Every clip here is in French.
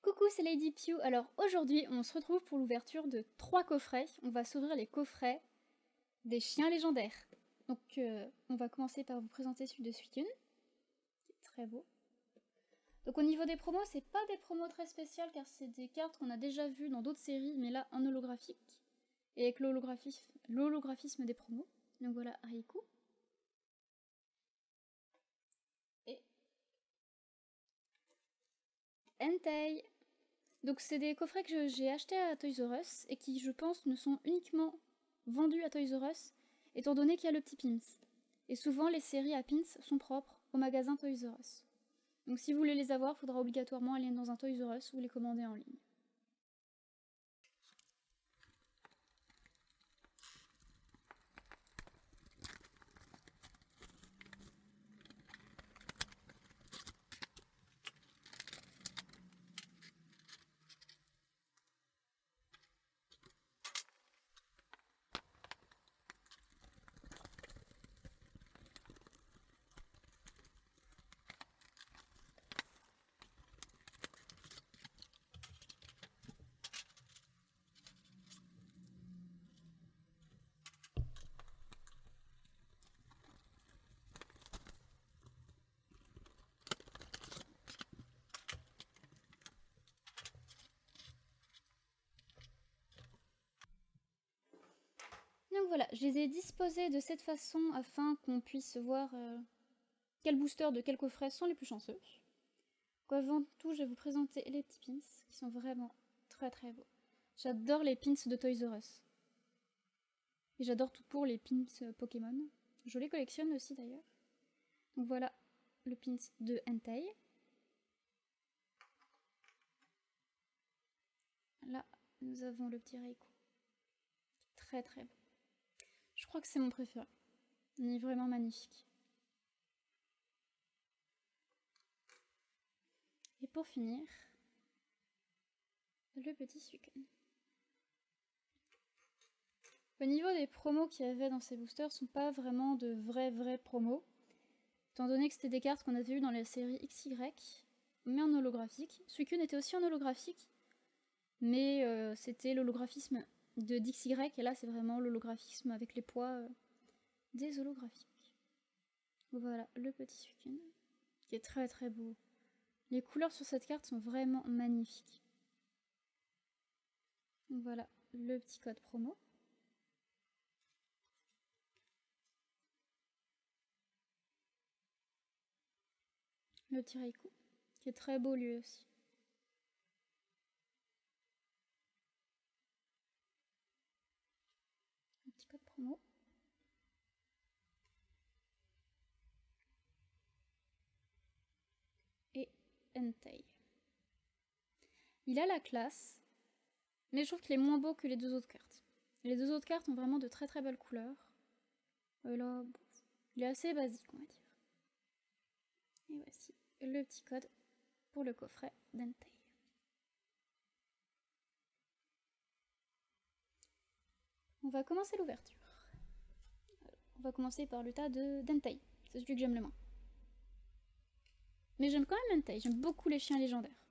Coucou, c'est Lady Pew. Alors aujourd'hui, on se retrouve pour l'ouverture de 3 coffrets. On va s'ouvrir les coffrets des chiens légendaires. Donc on va commencer par vous présenter celui de Suicune, qui est très beau. Donc au niveau des promos, c'est pas des promos très spéciales car c'est des cartes qu'on a déjà vues dans d'autres séries, mais là en holographique. Et avec l'holographisme des promos. Donc voilà, Riku. Et Entei. Donc c'est des coffrets que j'ai achetés à Toys R Us et qui, je pense, ne sont uniquement vendus à Toys R Us, étant donné qu'il y a le petit pins. Et souvent, les séries à pins sont propres au magasin Toys R Us. Donc si vous voulez les avoir, il faudra obligatoirement aller dans un Toys R Us ou les commander en ligne. Donc voilà, je les ai disposés de cette façon afin qu'on puisse voir quels boosters de quel coffret sont les plus chanceux. Donc avant tout, je vais vous présenter les petits pins, qui sont vraiment très très beaux. J'adore les pins de Toys R Us. Et j'adore tout pour les pins Pokémon. Je les collectionne aussi d'ailleurs. Donc voilà le pins de Entei. Là, nous avons le petit Riku. Très très beau. Je crois que c'est mon préféré. Il est vraiment magnifique. Et pour finir, le petit Suicune. Au niveau des promos qu'il y avait dans ces boosters, sont pas vraiment de vrais promos, étant donné que c'était des cartes qu'on avait eues dans la série XY, mais en holographique. Suicune était aussi en holographique, mais c'était l'holographisme de DXY, et là c'est vraiment l'holographisme avec les poids des holographiques. Voilà le petit Suicune, qui est très très beau. Les couleurs sur cette carte sont vraiment magnifiques. Donc voilà le petit code promo. Le petit Riku, qui est très beau lui aussi. Le petit code promo. Et Entei. Il a la classe, mais je trouve qu'il est moins beau que les deux autres cartes. Les deux autres cartes ont vraiment de très très belles couleurs. Là, bon, il est assez basique, on va dire. Et voici le petit code pour le coffret d'Entei. On va commencer l'ouverture. On va commencer par le tas d'Entei. C'est celui que j'aime le moins. Mais j'aime quand même Entei, j'aime beaucoup les chiens légendaires.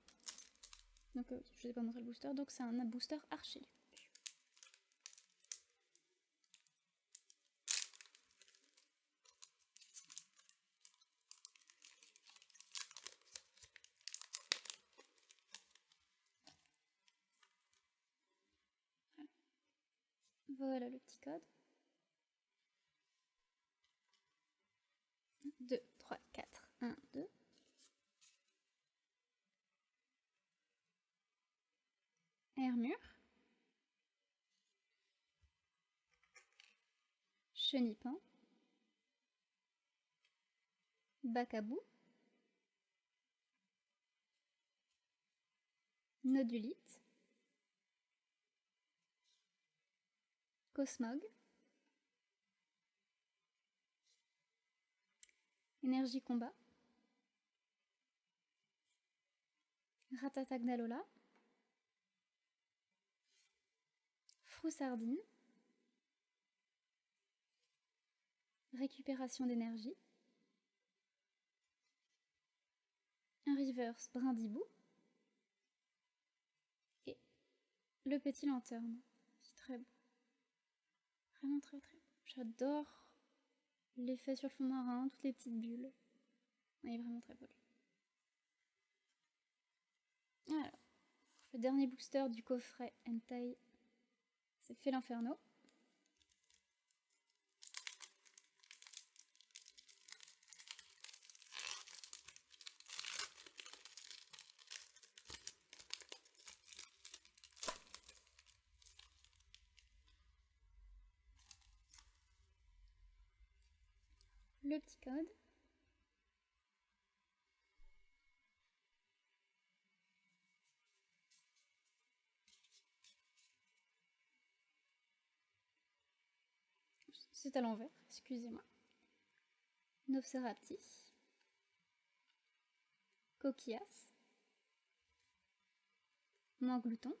Donc je ne vous ai pas montré le booster, donc c'est un booster archer. Voilà le petit code. 2, 3, 4, 1, 2. Hermure. Chenipan. Bacabou. Nodulite. Cosmog. Énergie combat. Ratatagnalola. Froussardine. Récupération d'énergie. Un reverse brindibou. le petit lanterne. C'est très beau. Vraiment très très beau. J'adore l'effet sur le fond marin, toutes les petites bulles. Il est vraiment très beau. Alors, le dernier booster du coffret Hentai, c'est Fait l'Inferno. Le petit code. C'est à l'envers, excusez-moi. Nopserapti. Coquillas. Manglouton.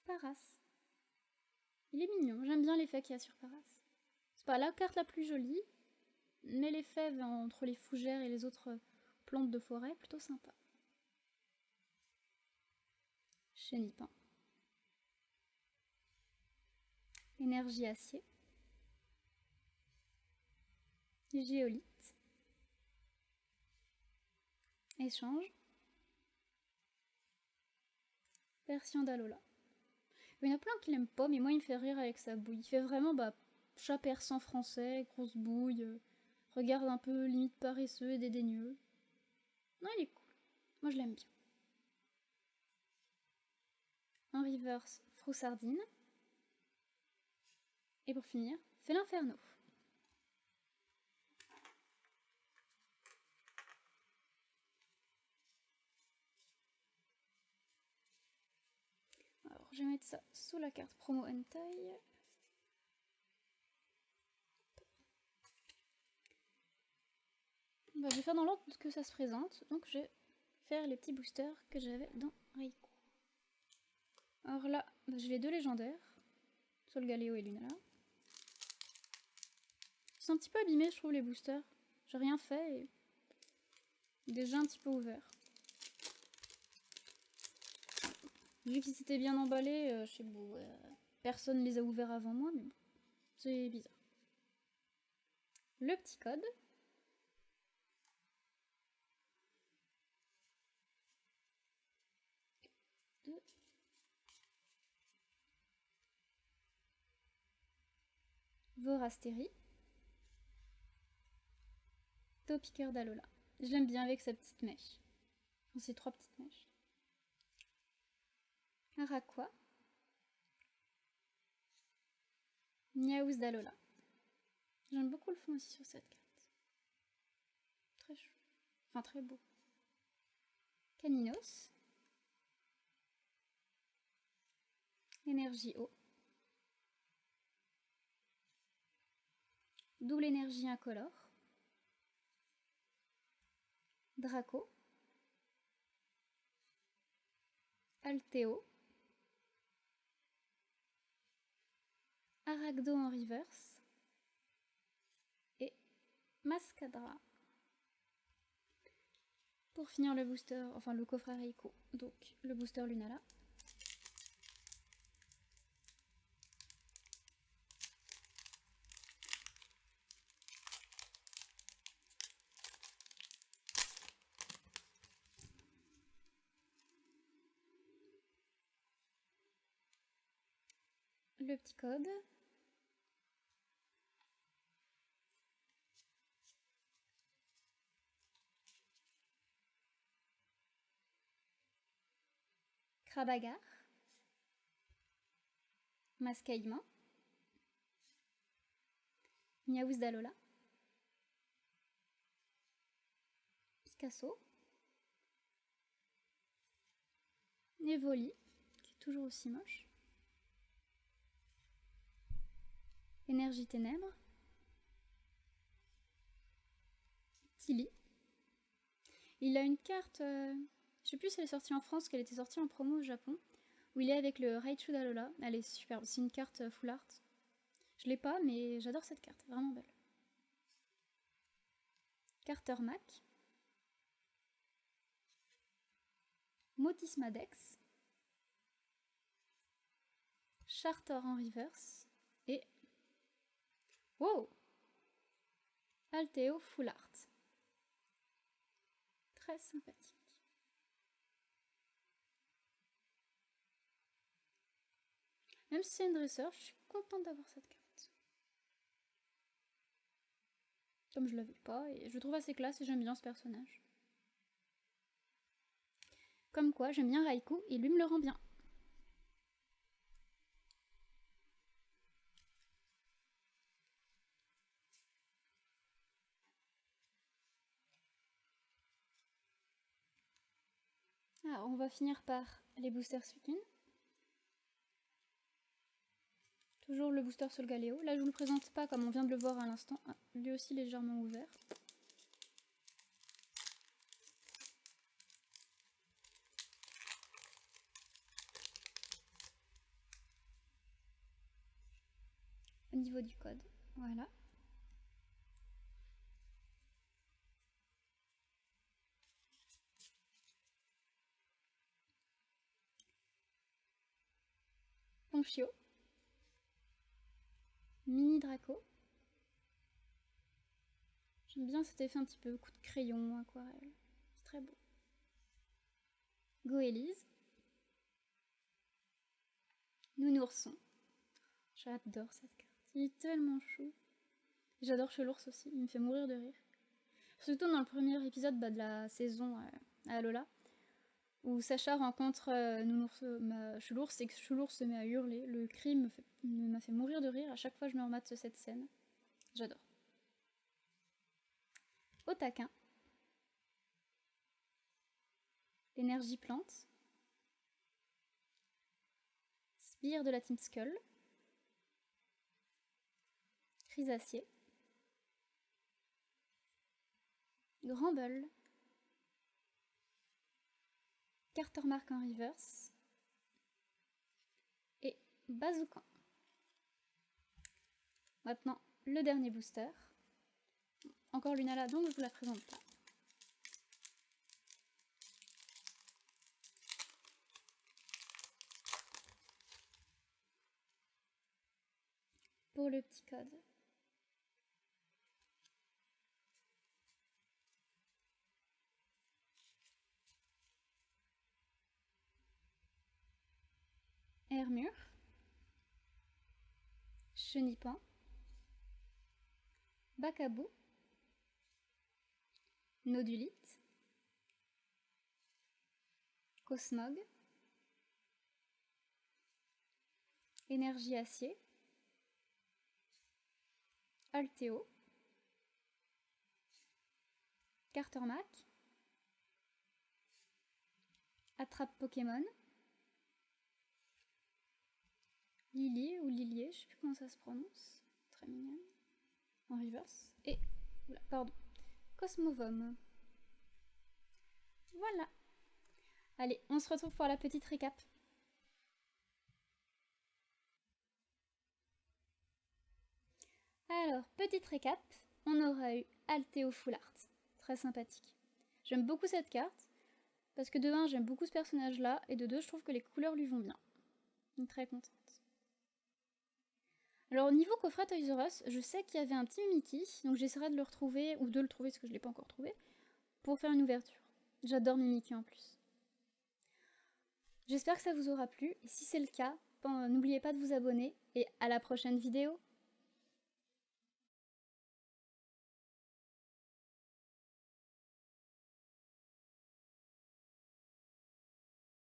Paras. Il est mignon, j'aime bien l'effet qu'il y a sur Paras. C'est pas la carte la plus jolie, mais l'effet entre les fougères et les autres plantes de forêt est plutôt sympa. Chénipan. Énergie acier. Géolite. Échange. Persian d'Alola. Il y en a plein qui l'aiment pas, mais moi il me fait rire avec sa bouille. Il fait vraiment chat persan français, grosse bouille, regarde un peu limite paresseux et dédaigneux. Non, il est cool. Moi je l'aime bien. En reverse, Froussardine. Et pour finir, Fait l'Inferno. Alors je vais mettre ça sous la carte promo Hentai. Je vais faire dans l'ordre que ça se présente, donc je vais faire les petits boosters que j'avais dans Reiku. Alors là, j'ai les deux légendaires, Solgaleo et Lunala. Ils sont un petit peu abîmés, je trouve, les boosters. J'ai rien fait et déjà un petit peu ouvert. Vu qu'ils étaient bien emballés, je sais pas, personne les a ouverts avant moi, mais bon, c'est bizarre. Le petit code. Vorastérie. Topiqueur d'Alola. Je l'aime bien avec sa petite mèche. Enfin, ses trois petites mèches. Araqua. Niaouz d'Alola. J'aime beaucoup le fond aussi sur cette carte. Très chou. Enfin, très beau. Caninos. Énergie eau. Double énergie incolore. Draco. Alteo. Aragdo en reverse. Et Mascadra. Pour finir le booster, enfin le coffret Reiko, donc le booster Lunala. Le petit code. Krabagar. Mascaïman. Niaouz d'Alola. Picasso. Nevoli, qui est toujours aussi moche. Énergie ténèbres. Tilly. Il a une carte, je sais plus si elle est sortie en France, qu'elle était sortie en promo au Japon, où il est avec le Raichu d'Alola. Elle est superbe, c'est une carte full art. Je l'ai pas, mais j'adore cette carte, vraiment belle. Carter Mac. Motismadex, Charter en reverse et wow, Alteo Full Art. Très sympathique. Même si c'est une dresseur, je suis contente d'avoir cette carte. Comme je l'avais pas, et je trouve assez classe et j'aime bien ce personnage. Comme quoi, j'aime bien Raikou et lui me le rend bien. Alors, on va finir par les boosters Suicune. Toujours le booster Solgaleo. Là, je vous le présente pas comme on vient de le voir à l'instant. Ah, lui aussi légèrement ouvert. Au niveau du code, voilà. Ponchio. Mini Draco. J'aime bien cet effet un petit peu coup de crayon, aquarelle. C'est très beau. Goélise. Nounourson. J'adore cette carte. Il est tellement chou. J'adore Chelours aussi, il me fait mourir de rire. Surtout dans le premier épisode de la saison à Alola, où Sacha rencontre Chelours et que Chelours se met à hurler. Le cri m'a fait mourir de rire à chaque fois que je me remate cette scène. J'adore. Au taquin. Énergie plante. Spire de la Team Skull. Chrysacier. Granbull. Cartermark en reverse. Et Bazookan. Maintenant, le dernier booster. Encore Lunala, donc je vous la présente pas. Pour le petit code. Hermure. Chenipan. Bacabou. Nodulite. Cosmog. Énergie acier. Alteo. Cartermac. Attrape Pokémon. Lily ou Lilier, je sais plus comment ça se prononce. Très mignonne. En reverse. Et, oula, pardon, Cosmovom. Voilà. Allez, on se retrouve pour la petite récap. Alors, petite récap, on aura eu Alteo Full Art. Très sympathique. J'aime beaucoup cette carte, parce que de 1, j'aime beaucoup ce personnage-là, et de 2, je trouve que les couleurs lui vont bien. Donc très contente. Alors au niveau coffret Toys R Us, je sais qu'il y avait un petit Mickey, donc j'essaierai de le retrouver, ou de le trouver parce que je ne l'ai pas encore trouvé, pour faire une ouverture. J'adore Mimikyu en plus. J'espère que ça vous aura plu, et si c'est le cas, n'oubliez pas de vous abonner, et à la prochaine vidéo.